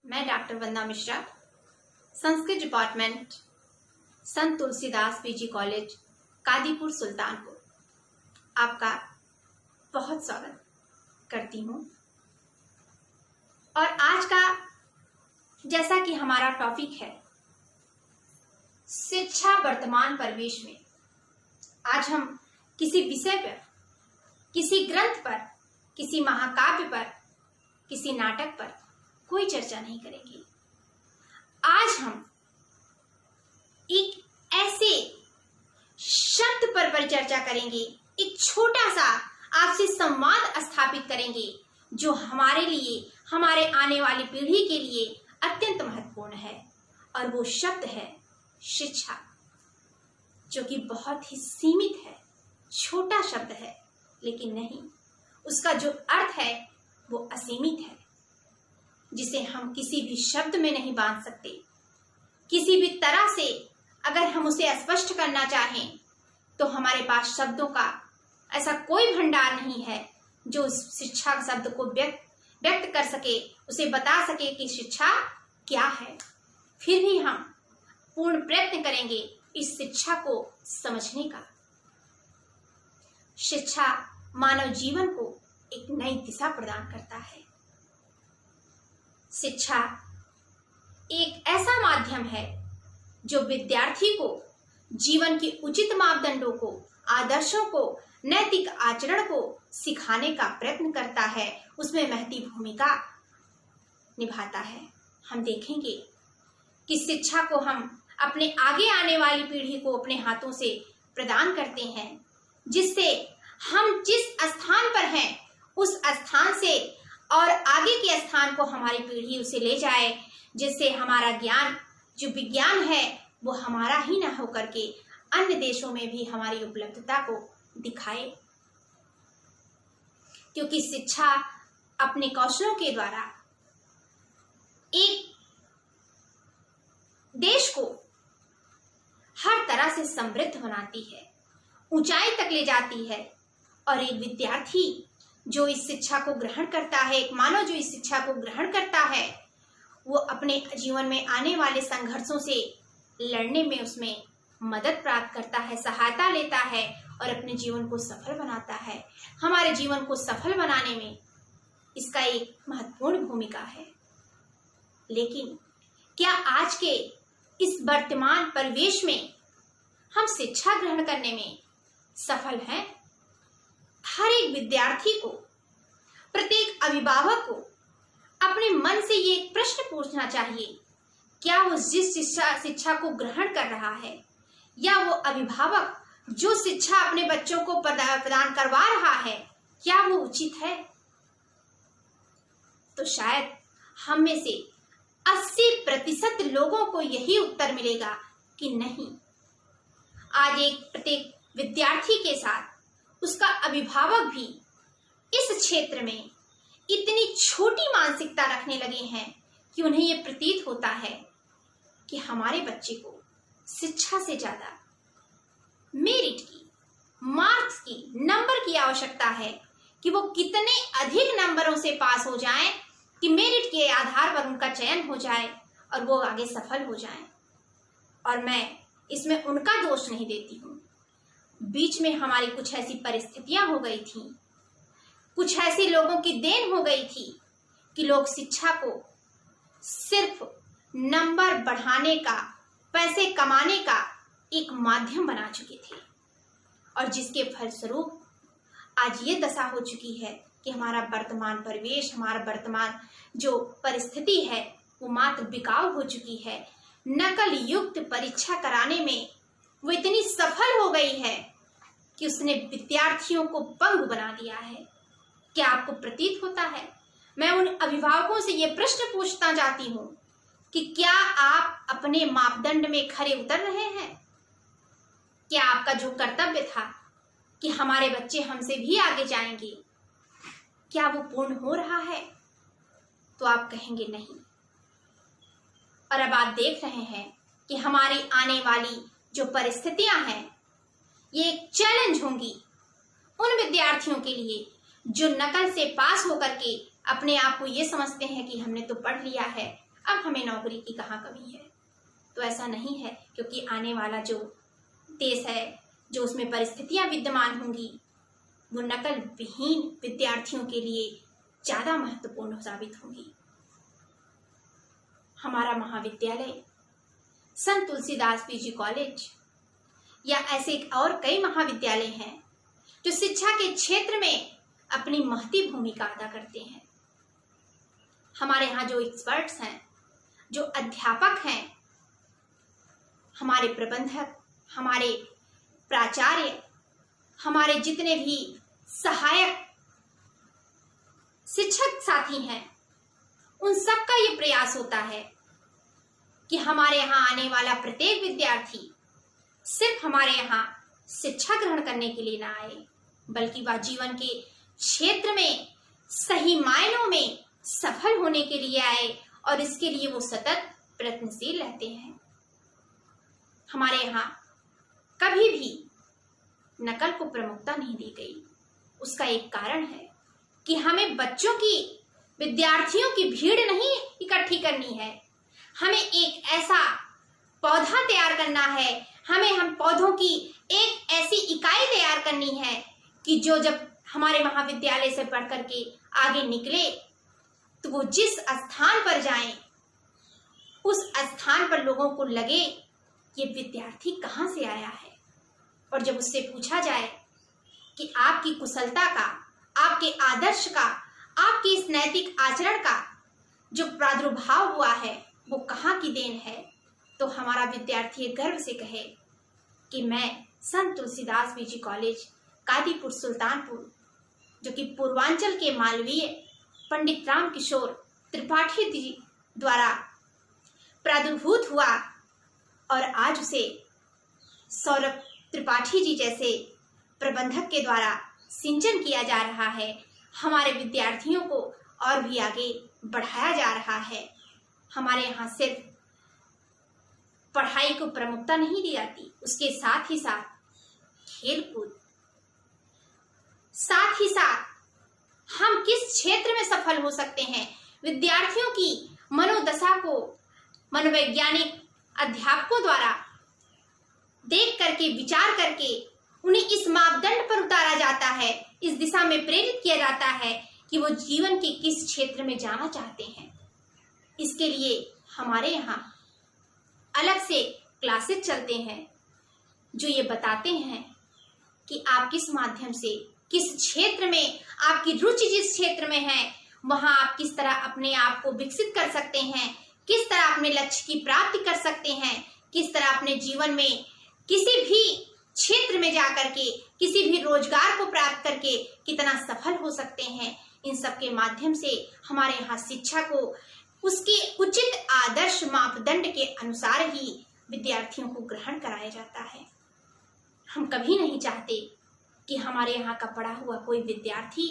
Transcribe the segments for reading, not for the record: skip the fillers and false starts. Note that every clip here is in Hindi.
मैं डॉक्टर वंदना मिश्रा, संस्कृत डिपार्टमेंट, संत तुलसीदास पीजी कॉलेज, कादीपुर, सुल्तानपुर, आपका बहुत स्वागत करती हूँ। और आज का जैसा कि हमारा टॉपिक है शिक्षा वर्तमान परिवेश में, आज हम किसी विषय पर, किसी ग्रंथ पर, किसी महाकाव्य पर, किसी नाटक पर कोई चर्चा नहीं करेंगे। आज हम एक ऐसे शब्द पर परिचर्चा करेंगे, एक छोटा सा आपसे संवाद स्थापित करेंगे जो हमारे लिए, हमारे आने वाली पीढ़ी के लिए अत्यंत महत्वपूर्ण है। और वो शब्द है शिक्षा, जो कि बहुत ही सीमित है, छोटा शब्द है, लेकिन नहीं, उसका जो अर्थ है वो असीमित है, जिसे हम किसी भी शब्द में नहीं बांध सकते। किसी भी तरह से अगर हम उसे स्पष्ट करना चाहें तो हमारे पास शब्दों का ऐसा कोई भंडार नहीं है जो उस शिक्षा शब्द को व्यक्त कर सके, उसे बता सके कि शिक्षा क्या है। फिर भी हम पूर्ण प्रयत्न करेंगे इस शिक्षा को समझने का। शिक्षा मानव जीवन को एक नई दिशा प्रदान करता है। शिक्षा एक ऐसा माध्यम है जो विद्यार्थी को जीवन के उचित मापदंडों को, आदर्शों को, नैतिक आचरण को सिखाने का प्रयत्न करता है, उसमें महती भूमिका निभाता है। हम देखेंगे कि शिक्षा को हम अपने आगे आने वाली पीढ़ी को अपने हाथों से प्रदान करते हैं, जिससे हम जिस स्थान पर हैं उस स्थान से और आगे के स्थान को हमारी पीढ़ी उसे ले जाए, जिससे हमारा ज्ञान, जो विज्ञान है, वो हमारा ही ना होकर के अन्य देशों में भी हमारी उपलब्धता को दिखाए। क्योंकि शिक्षा अपने कौशलों के द्वारा एक देश को हर तरह से समृद्ध बनाती है, ऊंचाई तक ले जाती है। और एक विद्यार्थी जो इस शिक्षा को ग्रहण करता है, एक मानव जो इस शिक्षा को ग्रहण करता है, वो अपने जीवन में आने वाले संघर्षों से लड़ने में उसमें मदद प्राप्त करता है, सहायता लेता है और अपने जीवन को सफल बनाता है। हमारे जीवन को सफल बनाने में इसका एक महत्वपूर्ण भूमिका है। लेकिन क्या आज के इस वर्तमान परिवेश में हम शिक्षा ग्रहण करने में सफल हैं? हर एक विद्यार्थी को, प्रत्येक अभिभावक को अपने मन से ये एक प्रश्न पूछना चाहिए, क्या वो जिस शिक्षा को ग्रहण कर रहा है या वो अभिभावक जो शिक्षा अपने बच्चों को प्रदान करवा रहा है, क्या वो उचित है? तो शायद हम में से 80% लोगों को यही उत्तर मिलेगा कि नहीं। आज एक प्रत्येक विद्यार्थी के साथ उसका अभिभावक भी इस क्षेत्र में इतनी छोटी मानसिकता रखने लगे हैं कि उन्हें यह प्रतीत होता है कि हमारे बच्चे को शिक्षा से ज्यादा मेरिट की, मार्क्स की, नंबर की आवश्यकता है कि वो कितने अधिक नंबरों से पास हो जाएं कि मेरिट के आधार पर उनका चयन हो जाए और वो आगे सफल हो जाएं। और मैं इसमें उनका दोष नहीं देती हूँ। बीच में हमारी कुछ ऐसी परिस्थितियां हो गई थी, कुछ ऐसे लोगों की देन हो गई थी कि लोग शिक्षा को सिर्फ नंबर बढ़ाने का, पैसे कमाने का एक माध्यम बना चुके थे। और जिसके फलस्वरूप आज ये दशा हो चुकी है कि हमारा वर्तमान परिवेश, हमारा वर्तमान जो परिस्थिति है वो मात्र बिकाऊ हो चुकी है। नकल युक्त परीक्षा कराने में वो इतनी सफल हो गई है कि उसने विद्यार्थियों को पंगु बना दिया है। क्या आपको प्रतीत होता है? मैं उन अभिभावकों से ये प्रश्न पूछना चाहती हूँ कि क्या आप अपने मापदंड में खरे उतर रहे हैं? क्या आपका जो कर्तव्य था कि हमारे बच्चे हमसे भी आगे जाएंगे, क्या वो पूर्ण हो रहा है? तो आप कहेंगे नहीं। और अब आप देख रहे हैं कि हमारी आने वाली जो परिस्थितियां हैं ये एक चैलेंज होंगी उन विद्यार्थियों के लिए जो नकल से पास होकर के अपने आप को ये समझते हैं कि हमने तो पढ़ लिया है, अब हमें नौकरी की कहाँ कमी है। तो ऐसा नहीं है, क्योंकि आने वाला जो देश है, जो उसमें परिस्थितियां विद्यमान होंगी, वो नकल विहीन विद्यार्थियों के लिए ज्यादा महत्वपूर्ण साबित होंगी। हमारा महाविद्यालय संत तुलसीदास पीजी कॉलेज या ऐसे और कई महाविद्यालय हैं जो शिक्षा के क्षेत्र में अपनी महती भूमिका अदा करते हैं। हमारे यहाँ जो एक्सपर्ट्स हैं, जो अध्यापक हैं, हमारे प्रबंधक, हमारे प्राचार्य, हमारे जितने भी सहायक शिक्षक साथी हैं, उन सबका ये प्रयास होता है कि हमारे यहाँ आने वाला प्रत्येक विद्यार्थी सिर्फ हमारे यहाँ शिक्षा ग्रहण करने के लिए ना आए, बल्कि वह जीवन के क्षेत्र में सही मायनों में सफल होने के लिए आए, और इसके लिए वो सतत प्रयत्नशील रहते हैं। हमारे यहाँ कभी भी नकल को प्रमुखता नहीं दी गई। उसका एक कारण है कि हमें बच्चों की, विद्यार्थियों की भीड़ नहीं इकट्ठी करनी है, हमें एक ऐसा पौधा तैयार करना है, हम पौधों की एक ऐसी इकाई तैयार करनी है कि जो जब हमारे महाविद्यालय से पढ़ करके आगे निकले तो वो जिस स्थान पर जाएं, उस स्थान पर लोगों को लगे ये विद्यार्थी कहाँ से आया है। और जब उससे पूछा जाए कि आपकी कुशलता का, आपके आदर्श का, आपके इस नैतिक आचरण का जो प्रादुर्भाव हुआ है वो कहाँ की देन है, तो हमारा विद्यार्थी गर्व से कहे कि मैं संत तुलसीदास पीजी कॉलेज कादीपुर सुल्तानपुर, जो कि पूर्वांचल के मालवीय पंडित राम किशोर त्रिपाठी जी द्वारा प्रादुर्भूत हुआ, और आज उसे सौरभ त्रिपाठी जी जैसे प्रबंधक के द्वारा सिंचन किया जा रहा है। हमारे विद्यार्थियों को और भी आगे बढ़ाया जा रहा है। हमारे यहाँ सिर्फ पढ़ाई को प्रमुखता नहीं दी जाती, उसके साथ ही साथ खेलकूद, साथ ही साथ हम किस क्षेत्र में सफल हो सकते हैं, विद्यार्थियों की मनोदशा को मनोवैज्ञानिक अध्यापकों द्वारा देख करके, विचार करके उन्हें इस मापदंड पर उतारा जाता है, इस दिशा में प्रेरित किया जाता है कि वो जीवन के किस क्षेत्र में जाना चाहते हैं। इसके लिए हमारे यहाँ अलग से क्लासेस चलते हैं जो ये बताते हैं कि आप किस माध्यम से, किस क्षेत्र में, आपकी रुचि जिस क्षेत्र में है वहां आप किस तरह अपने आप को विकसित कर सकते हैं, किस तरह अपने लक्ष्य की प्राप्ति कर सकते हैं, किस तरह अपने जीवन में किसी भी क्षेत्र में जाकर के, किसी भी रोजगार को प्राप्त करके कितना सफल हो सकते हैं। इन सब के माध्यम से हमारे यहाँ शिक्षा को उसके उचित आदर्श मापदंड के अनुसार ही विद्यार्थियों को ग्रहण कराया जाता है। हम कभी नहीं चाहते कि हमारे यहाँ का पढ़ा हुआ कोई विद्यार्थी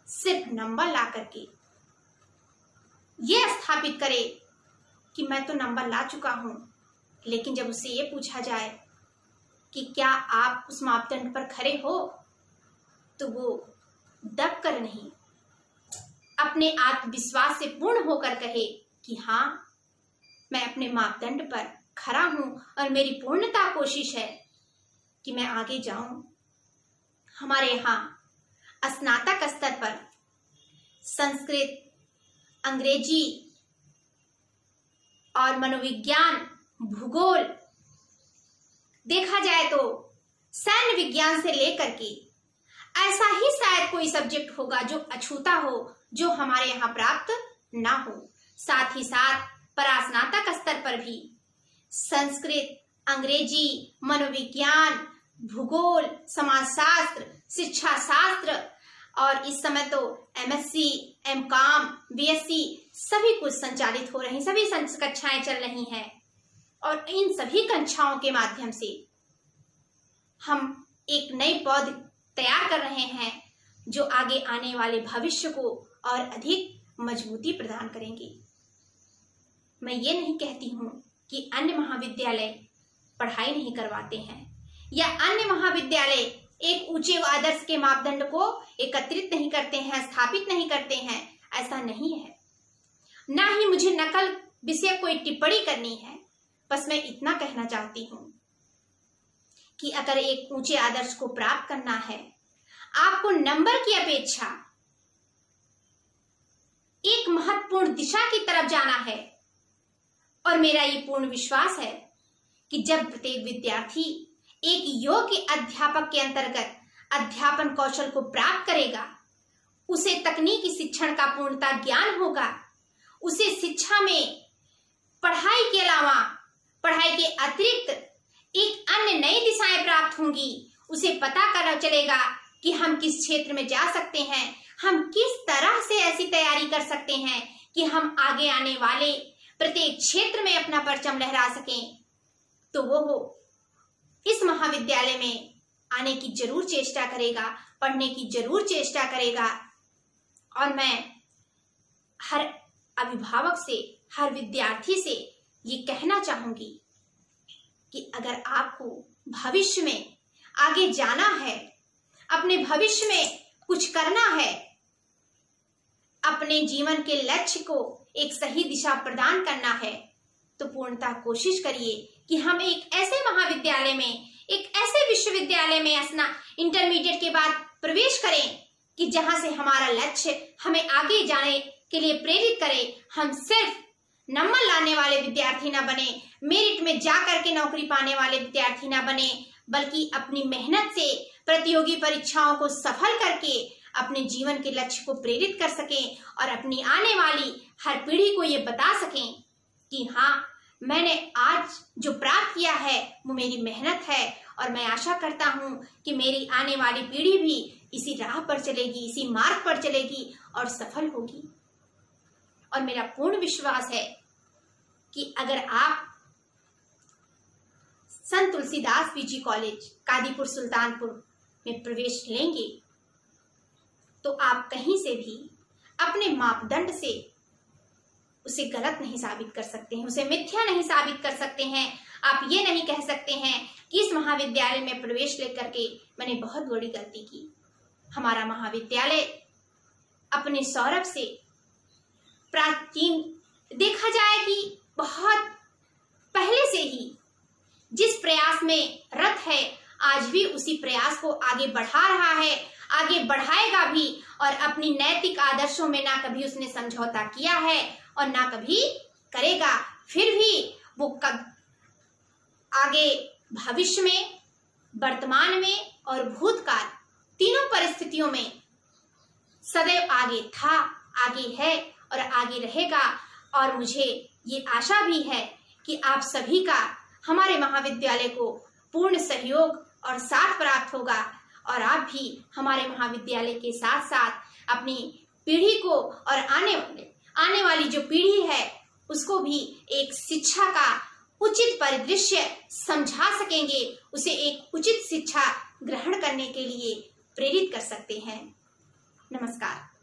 सिर्फ नंबर ला करके ये स्थापित करे कि मैं तो नंबर ला चुका हूँ, लेकिन जब उससे ये पूछा जाए कि क्या आप उस मापदंड पर खरे हो, तो वो दब कर नहीं, अपने आत्मविश्वास से पूर्ण होकर कहे कि हाँ, मैं अपने मापदंड पर खरा हूं और मेरी पूर्णता कोशिश है कि मैं आगे जाऊं। हमारे यहाँ स्नातक स्तर पर संस्कृत, अंग्रेजी और मनोविज्ञान, भूगोल, देखा जाए तो सैन्य विज्ञान से लेकर के ऐसा ही शायद कोई सब्जेक्ट होगा जो अछूता हो, जो हमारे यहाँ प्राप्त ना हो। साथ ही साथ परास्नातक स्तर पर भी संस्कृत, अंग्रेजी, मनोविज्ञान, भूगोल, समाजशास्त्र, शिक्षा शास्त्र और इस समय तो एमएससी, एमकॉम, बीएससी सभी कुछ संचालित हो रही, सभी कक्षाएं चल रही हैं, और इन सभी कक्षाओं के माध्यम से हम एक नई पौध तैयार कर रहे हैं जो आगे आने वाले भविष्य को और अधिक मजबूती प्रदान करेंगे। मैं ये नहीं कहती हूँ कि अन्य महाविद्यालय पढ़ाई नहीं करवाते हैं या अन्य महाविद्यालय एक ऊंचे आदर्श के मापदंड को एकत्रित नहीं करते हैं, स्थापित नहीं करते हैं, ऐसा नहीं है। ना ही मुझे नकल विषय कोई टिप्पणी करनी है। बस मैं इतना कहना चाहती हूँ कि अगर एक ऊंचे आदर्श को प्राप्त करना है, आपको नंबर की अपेक्षा एक महत्वपूर्ण दिशा की तरफ जाना है। और मेरा ये पूर्ण विश्वास है कि जब प्रत्येक विद्यार्थी एक योग्य अध्यापक के अंतर्गत अध्यापन कौशल को प्राप्त करेगा, उसे तकनीकी शिक्षण का पूर्णता ज्ञान होगा, उसे शिक्षा में पढ़ाई के अलावा, पढ़ाई के अतिरिक्त एक अन्य नई दिशाएं प्राप्त होंगी। उसे पता करना चलेगा कि हम किस क्षेत्र में जा सकते हैं, हम किस तरह से ऐसी तैयारी कर सकते हैं कि हम आगे आने वाले प्रत्येक क्षेत्र में अपना परचम लहरा सकें। तो वो इस महाविद्यालय में आने की जरूर चेष्टा करेगा, पढ़ने की जरूर चेष्टा करेगा। और मैं हर अभिभावक से, हर विद्यार्थी से ये कहना चाहूंगी कि अगर आपको भविष्य में आगे जाना है, अपने भविष्य में कुछ करना है, अपने जीवन के लक्ष्य को एक सही दिशा प्रदान करना है, तो पूर्णतः कोशिश करिए कि हम एक ऐसे महाविद्यालय में, एक ऐसे विश्वविद्यालय में इंटरमीडिएट के बाद प्रवेश करें कि जहां से हमारा लक्ष्य हमें आगे जाने के लिए प्रेरित करे। हम सिर्फ नंबर लाने वाले विद्यार्थी ना बने, मेरिट में जाकर के नौकरी पाने वाले विद्यार्थी ना बने, बल्कि अपनी मेहनत से प्रतियोगी परीक्षाओं को सफल करके अपने जीवन के लक्ष्य को प्रेरित कर सकें और अपनी आने वाली हर पीढ़ी को ये बता सकें कि हाँ, मैंने आज जो प्राप्त किया है वो मेरी मेहनत है। और मैं आशा करता हूँ कि मेरी आने वाली पीढ़ी भी इसी राह पर चलेगी, इसी मार्ग पर चलेगी और सफल होगी। और मेरा पूर्ण विश्वास है कि अगर आप संत तुलसीदास पीजी कॉलेज कादीपुर सुल्तानपुर में प्रवेश लेंगे तो आप कहीं से भी अपने मापदंड से उसे गलत नहीं साबित कर सकते हैं, उसे मिथ्या नहीं साबित कर सकते हैं। आप ये नहीं कह सकते हैं कि इस महाविद्यालय में प्रवेश लेकर के मैंने बहुत बड़ी गलती की। हमारा महाविद्यालय अपने सौरभ से प्राचीन, देखा जाए कि बहुत पहले से ही जिस प्रयास में रत है, आज भी उसी प्रयास को आगे बढ़ा रहा है, आगे बढ़ाएगा भी। और अपनी नैतिक आदर्शों में ना कभी उसने समझौता किया है और ना कभी करेगा। फिर भी वो आगे भविष्य में, वर्तमान में और भूतकाल तीनों परिस्थितियों में सदैव आगे था, आगे है और आगे रहेगा। और मुझे ये आशा भी है कि आप सभी का हमारे महाविद्यालय को पूर्ण सहयोग और साथ प्राप्त होगा और आप भी हमारे महाविद्यालय के साथ साथ अपनी पीढ़ी को और आने वाली जो पीढ़ी है उसको भी एक शिक्षा का उचित परिदृश्य समझा सकेंगे, उसे एक उचित शिक्षा ग्रहण करने के लिए प्रेरित कर सकते हैं। नमस्कार।